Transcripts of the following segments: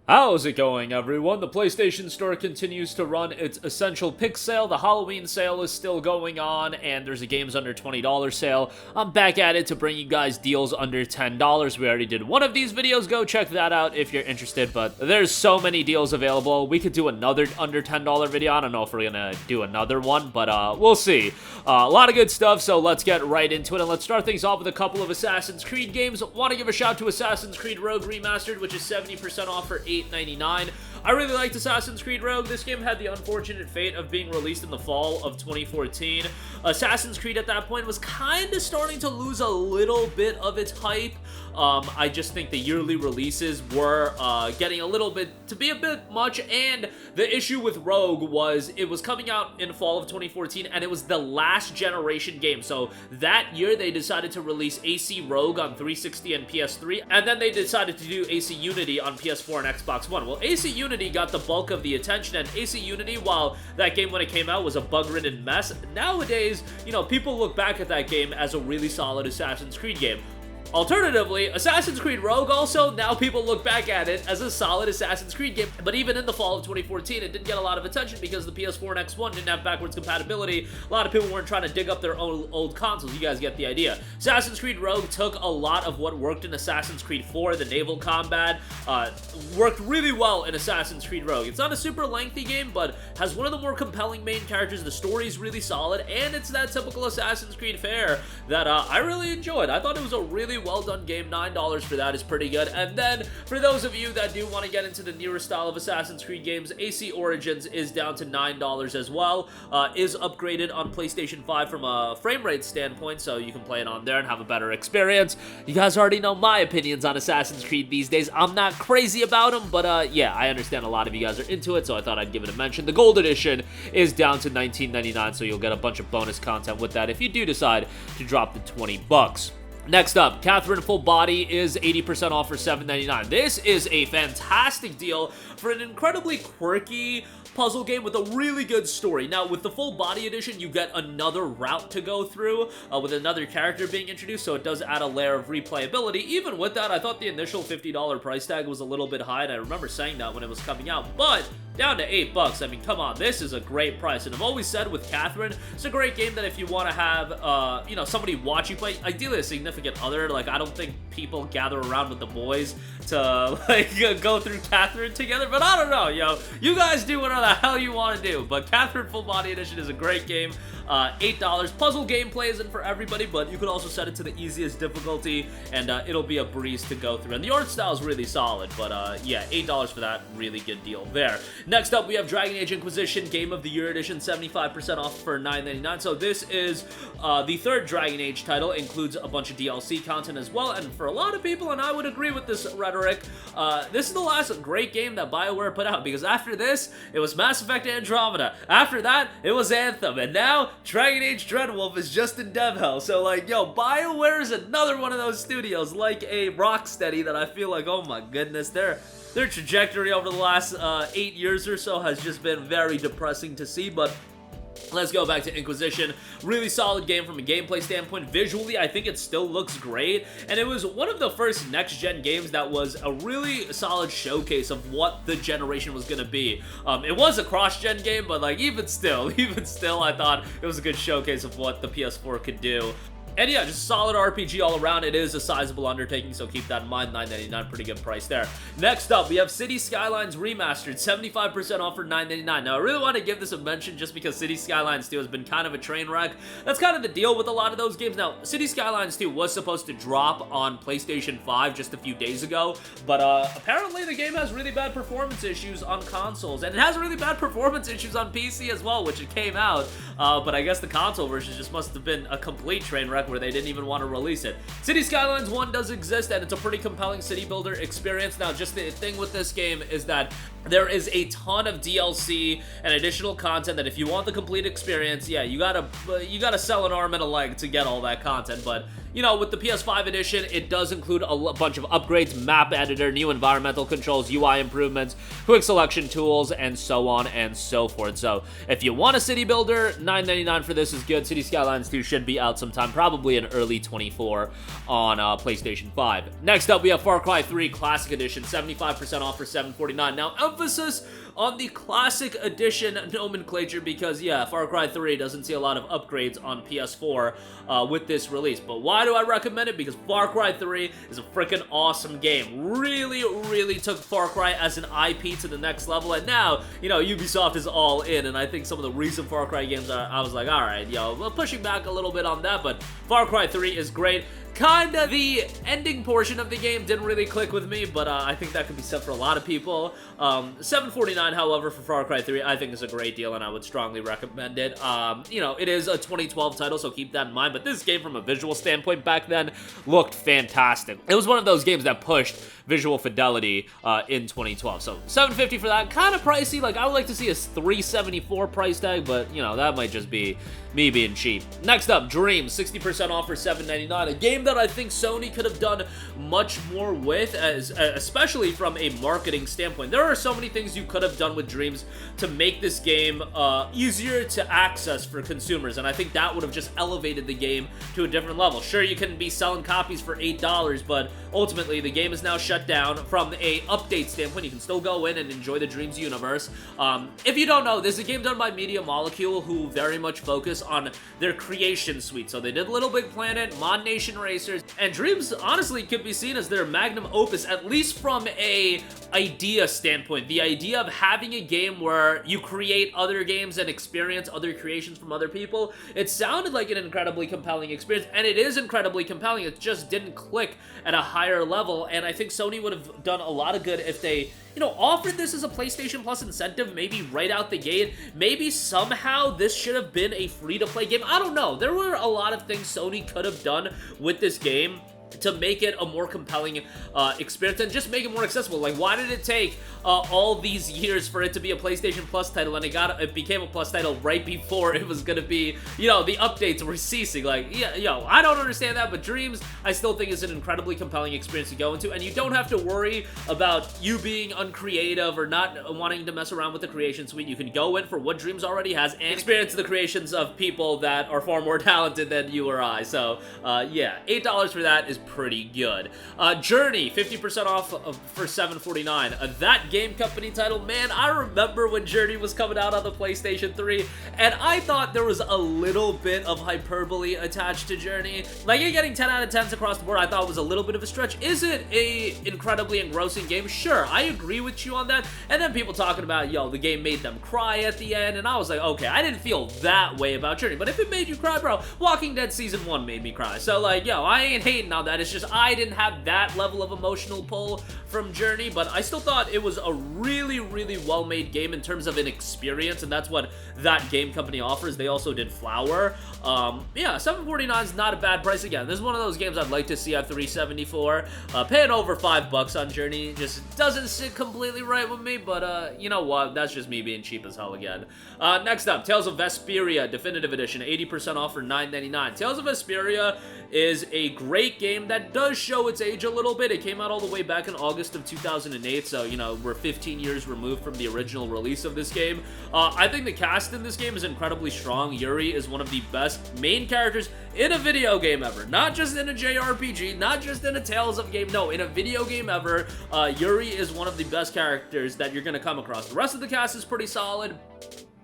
How's it going, everyone? The PlayStation Store continues to run its Essential Pick sale. The Halloween sale is still going on, and there's a Games Under $20 sale. I'm back at it to bring you guys deals under $10. We already did one of these videos. Go check that out if you're interested, but there's so many deals available. We could do another under $10 video. I don't know if we're gonna do another one, but we'll see. A lot of good stuff, so let's get right into it, and let's start things off with a couple of Assassin's Creed games. Want to give a shout to Assassin's Creed Rogue Remastered, which is 70% off for $8.99. I really liked Assassin's Creed Rogue. This game had the unfortunate fate of being released in the fall of 2014. Assassin's Creed at that point was kind of starting to lose a little bit of its hype. I just think the yearly releases were getting a little bit to be a bit much, and the issue with Rogue was it was coming out in fall of 2014, and it was the last generation game. So that year they decided to release AC Rogue on 360 and PS3, and then they decided to do AC Unity on PS4 and Xbox One. Well, AC Unity got the bulk of the attention, and AC Unity, while that game when it came out was a bug-ridden mess, nowadays, you know, people look back at that game as a really solid Assassin's Creed game. Alternatively, Assassin's Creed Rogue also, now people look back at it as a solid Assassin's Creed game, but even in the fall of 2014, it didn't get a lot of attention because the PS4 and X1 didn't have backwards compatibility. A lot of people weren't trying to dig up their own old consoles. You guys get the idea. Assassin's Creed Rogue took a lot of what worked in Assassin's Creed 4, the naval combat, worked really well in Assassin's Creed Rogue. It's not a super lengthy game, but has one of the more compelling main characters. The story's really solid, and it's that typical Assassin's Creed fare that I really enjoyed. I thought it was a really well done game. $9 for that is pretty good. And then for those of you that do want to get into the newer style of Assassin's Creed games, AC Origins is down to $9 as well. Is upgraded on PlayStation 5 from a frame rate standpoint, so you can play it on there and have a better experience. You guys already know my opinions on Assassin's Creed these days. I'm not crazy about them, but yeah, I understand a lot of you guys are into it, so I thought I'd give it a mention. The Gold Edition is down to $19.99, so you'll get a bunch of bonus content with that if you do decide to drop the $20. Next up, Catherine Full Body is 80% off for $7.99. This is a fantastic deal for an incredibly quirky puzzle game with a really good story. Now, with the Full Body Edition, you get another route to go through with another character being introduced, so it does add a layer of replayability. Even with that, I thought the initial $50 price tag was a little bit high, and I remember saying that when it was coming out, but down to $8. I mean, come on, this is a great price. And I've always said with Catherine, it's a great game that if you want to have, you know, somebody watch you play, ideally a significant other. Like, I don't think people gather around with the boys to, like, go through Catherine together, but I don't know, yo. You guys do whatever the hell you want to do, but Catherine Full Body Edition is a great game. $8. Puzzle gameplay isn't for everybody, but you can also set it to the easiest difficulty, and it'll be a breeze to go through. And the art style is really solid, but yeah, $8 for that, really good deal there. Next up, we have Dragon Age Inquisition Game of the Year Edition, 75% off for $9.99. So this is the third Dragon Age title, includes a bunch of DLC content as well, and for a lot of people, and I would agree with this rhetoric, this is the last great game that BioWare put out, because after this, it was Mass Effect Andromeda. After that, it was Anthem, and now Dragon Age Dreadwolf is just in dev hell. So, like, yo, BioWare is another one of those studios, like a Rocksteady, that I feel like, oh my goodness, their trajectory over the last 8 years or so has just been very depressing to see, but let's go back to Inquisition. Really solid game from a gameplay standpoint. Visually, I think it still looks great, and it was one of the first next-gen games that was a really solid showcase of what the generation was going to be. It was a cross-gen game, but like even still, I thought it was a good showcase of what the PS4 could do. And yeah, just a solid RPG all around. It is a sizable undertaking, so keep that in mind. $9.99, pretty good price there. Next up, we have City Skylines Remastered, 75% off for $9.99. Now, I really want to give this a mention just because City Skylines 2 has been kind of a train wreck. That's kind of the deal with a lot of those games. Now, City Skylines 2 was supposed to drop on PlayStation 5 just a few days ago, but apparently the game has really bad performance issues on consoles, and it has really bad performance issues on PC as well, which it came out, but I guess the console version just must have been a complete train wreck where they didn't even want to release it. City Skylines 1 does exist, and it's a pretty compelling city builder experience. Now, just the thing with this game is that there is a ton of DLC and additional content that if you want the complete experience, yeah, you gotta sell an arm and a leg to get all that content, but you know, with the PS5 edition, it does include a bunch of upgrades, map editor, new environmental controls, UI improvements, quick selection tools, and so on and so forth. So if you want a city builder, $9.99 for this is good. City Skylines 2 should be out sometime, probably in early 24 on PlayStation 5. Next up, we have Far Cry 3 Classic Edition, 75% off for $7.49. Now, emphasis on the Classic Edition nomenclature because, yeah, Far Cry 3 doesn't see a lot of upgrades on PS4 with this release. But why do I recommend it? Because Far Cry 3 is a freaking awesome game. Really took Far Cry as an IP to the next level, and now, you know, Ubisoft is all in, and I think some of the recent Far Cry games, I was like, alright, yo, we're pushing back a little bit on that, but Far Cry 3 is great. Kinda the ending portion of the game didn't really click with me, but I think that could be said for a lot of people. $7.49, however, for Far Cry 3, I think is a great deal, and I would strongly recommend it. You know, it is a 2012 title, so keep that in mind, but this game, from a visual standpoint back then, looked fantastic. It was one of those games that pushed visual fidelity in 2012, so $7.50 for that. Kind of pricey. Like, I would like to see a $3.74 price tag, but, you know, that might just be me being cheap. Next up, Dreams, 60% off for $7.99. A game that I think Sony could have done much more with, especially from a marketing standpoint. There are so many things you could have done with Dreams to make this game easier to access for consumers, and I think that would have just elevated the game to a different level. Sure, you can be selling copies for $8, but ultimately the game is now shut down. From a update standpoint, you can still go in and enjoy the Dreams universe. If you don't know, this is a game done by Media Molecule, who very much focus on their creation suite. So they did Little Big Planet, Mod Nation Racers, and Dreams honestly could be seen as their magnum opus, at least from a idea standpoint. The idea of having a game where you create other games and experience other creations from other people, it sounded like an incredibly compelling experience, and it is incredibly compelling. It just didn't click at a higher level, and I think Sony would have done a lot of good if they, you know, offered this as a PlayStation Plus incentive, maybe right out the gate. Maybe somehow this should have been a free-to-play game. I don't know. There were a lot of things Sony could have done with this game to make it a more compelling experience and just make it more accessible. Like, why did it take all these years for it to be a PlayStation Plus title, and it became a Plus title right before it was gonna be, you know, the updates were ceasing? Like, yeah, yo, I don't understand that, but Dreams, I still think, is an incredibly compelling experience to go into, and you don't have to worry about you being uncreative or not wanting to mess around with the creation suite. You can go in for what Dreams already has and experience the creations of people that are far more talented than you or I. So, yeah, $8 for that is pretty good. Journey, 50% off for $7.49. That game company title, man, I remember when Journey was coming out on the PlayStation 3, and I thought there was a little bit of hyperbole attached to Journey. Like, you're getting 10 out of 10s across the board. I thought it was a little bit of a stretch. Is it a incredibly engrossing game? Sure, I agree with you on that. And then people talking about, yo, the game made them cry at the end, and I was like, okay, I didn't feel that way about Journey, but if it made you cry, bro, Walking Dead Season 1 made me cry. So, like, yo, I ain't hating on that. It's just I didn't have that level of emotional pull from Journey, but I still thought it was a really well-made game in terms of an experience, and that's what that game company offers. They also did Flower. Yeah, $7.49 is not a bad price. Again, this is one of those games I'd like to see at $3.74. Paying over $5 on Journey just doesn't sit completely right with me, but you know what? That's just me being cheap as hell again. Next up, Tales of Vesperia Definitive Edition, 80% off for $9.99. Tales of Vesperia is a great game that does show its age a little bit. It came out all the way back in August of 2008, so, you know, we're 15 years removed from the original release of this game. I think the cast in this game is incredibly strong. Yuri is one of the best main characters in a video game ever. Not just in a JRPG, not just in a Tales of game, no, in a video game ever. Yuri is one of the best characters that you're gonna come across. The rest of the cast is pretty solid.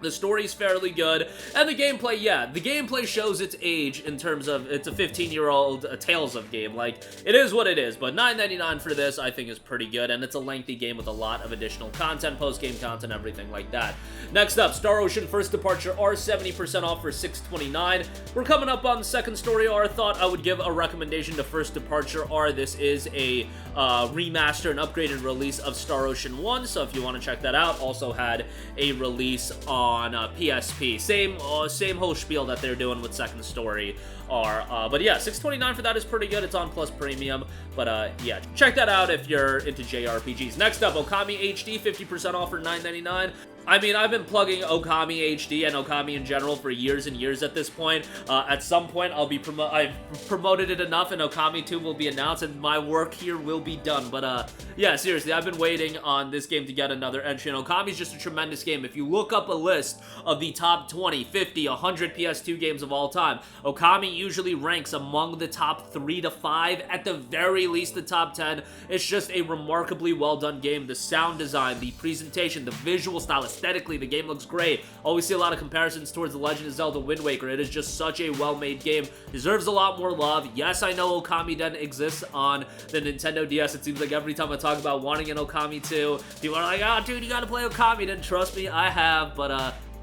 The story's fairly good, and the gameplay, yeah, the gameplay shows its age in terms of it's a 15-year-old Tales of game. Like, it is what it is, but $9.99 for this, I think, is pretty good, and it's a lengthy game with a lot of additional content, post-game content, everything like that. Next up, Star Ocean First Departure R, 70% off for $6.29. We're coming up on Second Story R. Thought I would give a recommendation to First Departure R. This is a remaster and upgraded release of Star Ocean 1, so if you want to check that out, also had a release on PSP. Same whole spiel that they're doing with Second Story are. But yeah, $6.29 for that is pretty good. It's on Plus Premium. But yeah, check that out if you're into JRPGs. Next up, Okami HD, 50% off for $9.99. I mean, I've been plugging Okami HD and Okami in general for years and years at this point. At some point, I've promoted it enough and Okami 2 will be announced and my work here will be done. But yeah, seriously, I've been waiting on this game to get another entry, and Okami's just a tremendous game. If you look up a list of the top 20, 50, 100 PS2 games of all time, Okami usually ranks among the top 3 to 5, at the very least the top 10. It's just a remarkably well done game. The sound design, the presentation, the visual style, aesthetically, the game looks great. Always see a lot of comparisons towards The Legend of Zelda Wind Waker. It is just such a well-made game. Deserves a lot more love. Yes, I know Okami doesn't exist on the Nintendo DS. It seems like every time I talk about wanting an Okami 2, people are like, oh, dude, you gotta play Okami. Didn't trust me? I have, but,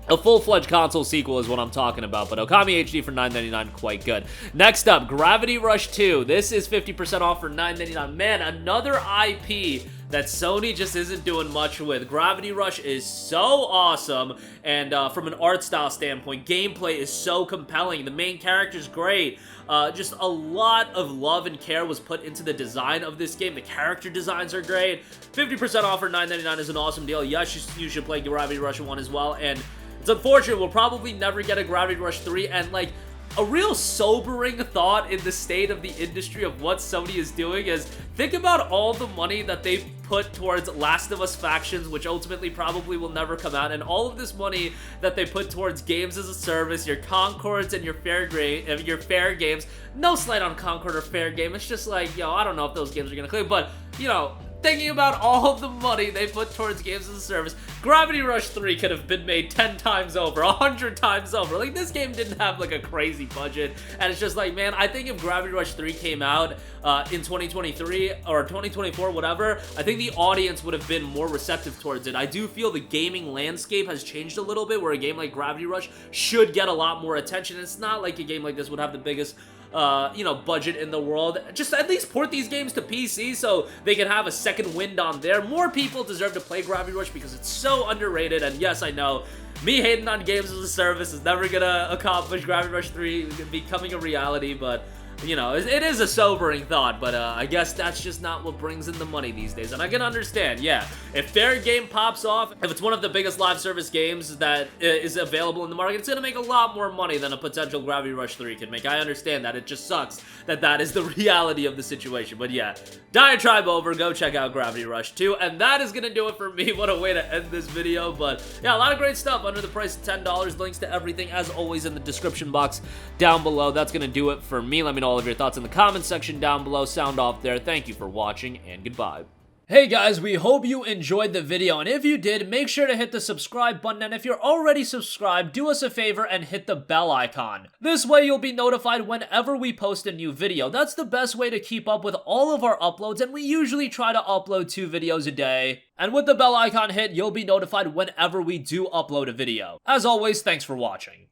a full-fledged console sequel is what I'm talking about, but Okami HD for $9.99, quite good. Next up, Gravity Rush 2. This is 50% off for $9.99. Man, another IP that Sony just isn't doing much with. Gravity Rush is so awesome, and from an art style standpoint, gameplay is so compelling. The main character's great. Just a lot of love and care was put into the design of this game. The character designs are great. 50% off for $9.99 is an awesome deal. Yes, you should play Gravity Rush 1 as well, and it's unfortunate we'll probably never get a Gravity Rush 3, and like, a real sobering thought in the state of the industry of what Sony is doing is, think about all the money that they put towards Last of Us Factions, which ultimately probably will never come out, and all of this money that they put towards games as a service, your Concords and your Fair games. No slight on Concord or Fair Game, it's just like, yo, I don't know if those games are gonna click, but, you know, thinking about all of the money they put towards games as a service, Gravity Rush 3 could have been made 10 times over, 100 times over. Like, this game didn't have, like, a crazy budget, and it's just like, man, I think if Gravity Rush 3 came out in 2023 or 2024, whatever, I think the audience would have been more receptive towards it. I do feel the gaming landscape has changed a little bit, where a game like Gravity Rush should get a lot more attention. It's not like a game like this would have the biggest you know, budget in the world. Just at least port these games to PC so they can have a second wind on there. More people deserve to play Gravity Rush because it's so underrated, and yes, I know, me hating on games as a service is never gonna accomplish Gravity Rush 3 becoming a reality, but you know, it is a sobering thought, but I guess that's just not what brings in the money these days, and I can understand, yeah. If Fair Game pops off, if it's one of the biggest live service games that is available in the market, it's gonna make a lot more money than a potential Gravity Rush 3 could make. I understand that. It just sucks that that is the reality of the situation, but yeah. Diatribe over, go check out Gravity Rush 2, and that is gonna do it for me. What a way to end this video, but yeah, a lot of great stuff under the price of $10. Links to everything, as always, in the description box down below. That's gonna do it for me. Let me know all of your thoughts in the comments section down below. Sound off there. Thank you for watching, and goodbye. Hey guys, we hope you enjoyed the video, and if you did, make sure to hit the subscribe button, and if you're already subscribed, do us a favor and hit the bell icon. This way you'll be notified whenever we post a new video. That's the best way to keep up with all of our uploads, and we usually try to upload 2 videos a day. And with the bell icon hit, you'll be notified whenever we do upload a video. As always, thanks for watching.